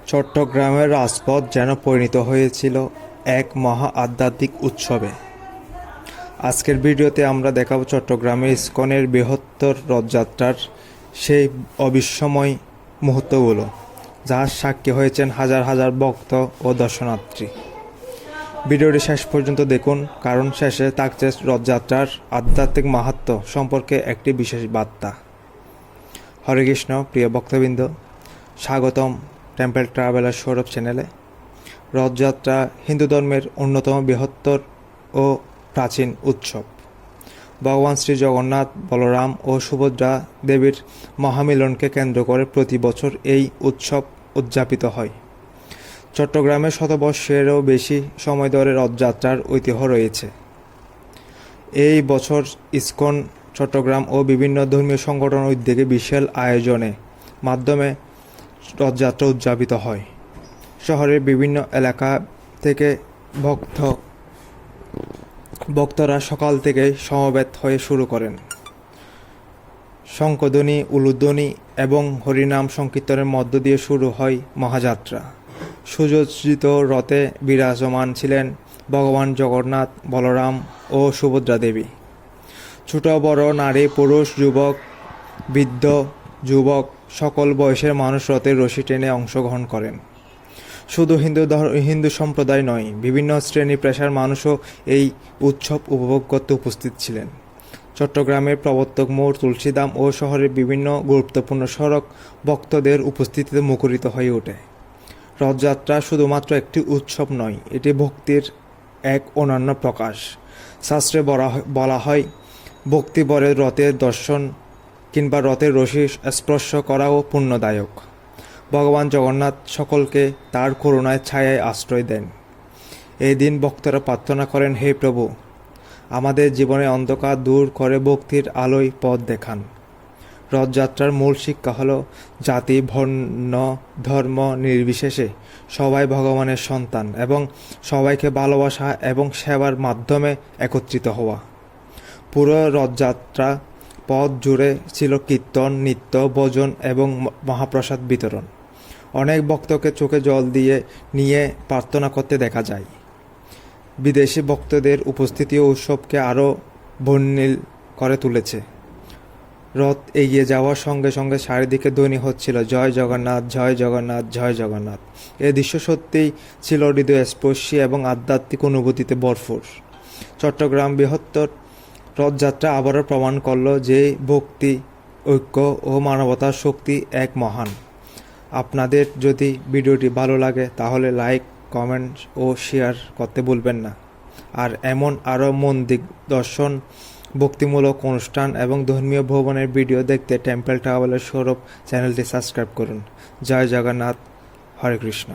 চট্টগ্রামের রাজপথ যেন পরিণত হয়েছিল এক মহা আধ্যাত্মিক উৎসবে। আজকের ভিডিওতে আমরা দেখাবো চট্টগ্রামের ইসকনের বৃহত্তর রথযাত্রার সেই অবিস্ময় মুহূর্তগুলো, যার সাক্ষী হয়েছেন হাজার হাজার ভক্ত ও দর্শনার্থী। ভিডিওটি শেষ পর্যন্ত দেখুন, কারণ শেষে থাকছে রথযাত্রার আধ্যাত্মিক মাহাত্ম্য সম্পর্কে একটি বিশেষ বার্তা। হরে কৃষ্ণ, প্রিয় ভক্তবৃন্দ, স্বাগতম টেম্পল ট্রাভেলার সৌরভ চ্যানেলে। রথযাত্রা হিন্দু ধর্মের অন্যতম বৃহত্তর ও প্রাচীন উৎসব। ভগবান শ্রী জগন্নাথ, বলরাম ও সুভদ্রা দেবীর মহামিলনকে কেন্দ্র করে প্রতি বছর এই উৎসব উদযাপিত হয়। চট্টগ্রামে শতবর্ষেরও বেশি সময় ধরে রথযাত্রার ঐতিহ্য রয়েছে। এই বছর ইসকন চট্টগ্রাম ও বিভিন্ন ধর্মীয় সংগঠন উদ্যোগে বিশাল আয়োজনের মাধ্যমে রথযাত্রা উদযাপিত হয়। শহরের বিভিন্ন এলাকা থেকে ভক্তরা সকাল থেকে সমবেত হয়ে শুরু করেন। শঙ্খধ্বনি, উলুধ্বনি এবং হরিনাম সংকীর্তনের মধ্য দিয়ে শুরু হয় মহাযাত্রা। সুসজ্জিত রথে বিরাজমান ছিলেন ভগবান জগন্নাথ, বলরাম ও সুভদ্রা দেবী। ছোট বড়, নারী পুরুষ, যুবক বৃদ্ধ যুবক সকল বয়সের মানুষ রথের রশি টেনে অংশগ্রহণ করেন। শুধু হিন্দু সম্প্রদায় নয়, বিভিন্ন শ্রেণী পেশার মানুষও এই উৎসব উপভোগ করতে উপস্থিত ছিলেন। চট্টগ্রামের প্রবর্তক মোড়, তুলসীদাম ও শহরের বিভিন্ন গুরুত্বপূর্ণ সড়ক ভক্তদের উপস্থিতিতে মুখরিত হয়ে ওঠে। রথযাত্রা শুধুমাত্র একটি উৎসব নয়, এটি ভক্তির এক অনন্য প্রকাশ। শাস্ত্রে বলা হয়, ভক্তিভরে রথের দর্শন কিংবা রথের রশি স্পর্শ করাও পুণ্যদায়ক। ভগবান জগন্নাথ সকলকে তার করুণায় ছায়ায় আশ্রয় দেন। এই দিন ভক্তরা প্রার্থনা করেন, হে প্রভু, আমাদের জীবনে অন্ধকার দূর করে ভক্তির আলোয় পথ দেখান। রথযাত্রার মূল শিক্ষা হল জাতি, বর্ণ, ধর্ম নির্বিশেষে সবাই ভগবানের সন্তান এবং সবাইকে ভালোবাসা এবং সেবার মাধ্যমে একত্রিত হওয়া। পুরো রথযাত্রা পথ জুড়ে ছিল কীর্তন, নৃত্য, ভজন এবং মহাপ্রসাদ বিতরণ। অনেক ভক্তকে চোখে জল নিয়ে প্রার্থনা করতে দেখা যায়। বিদেশি ভক্তদের উপস্থিতিও উৎসবকে আরও বর্ণিল করে তুলেছে। রথ এগিয়ে যাওয়ার সঙ্গে সঙ্গে চারিদিকে ধ্বনি হচ্ছিল, জয় জগন্নাথ, জয় জগন্নাথ, জয় জগন্নাথ। এই দৃশ্য সত্যিই ছিল হৃদয়স্পর্শী এবং আধ্যাত্মিক অনুভূতিতে ভরপুর। চট্টগ্রাম বৃহত্তর রথযাত্রা আবারও প্রমাণ করল যে ভক্তি, ঐক্য ও মানবতার শক্তি এক মহান। আপনাদের যদি ভিডিওটি ভালো লাগে তাহলে লাইক, কমেন্ট ও শেয়ার করতে ভুলবেন না। আর এমন আরও মন্দির দর্শন, ভক্তিমূলক অনুষ্ঠান এবং ধর্মীয় ভ্রমণের ভিডিও দেখতে টেম্পল ট্রাভেলার সৌরভ চ্যানেলটি সাবস্ক্রাইব করুন। জয় জগন্নাথ, হরে কৃষ্ণ।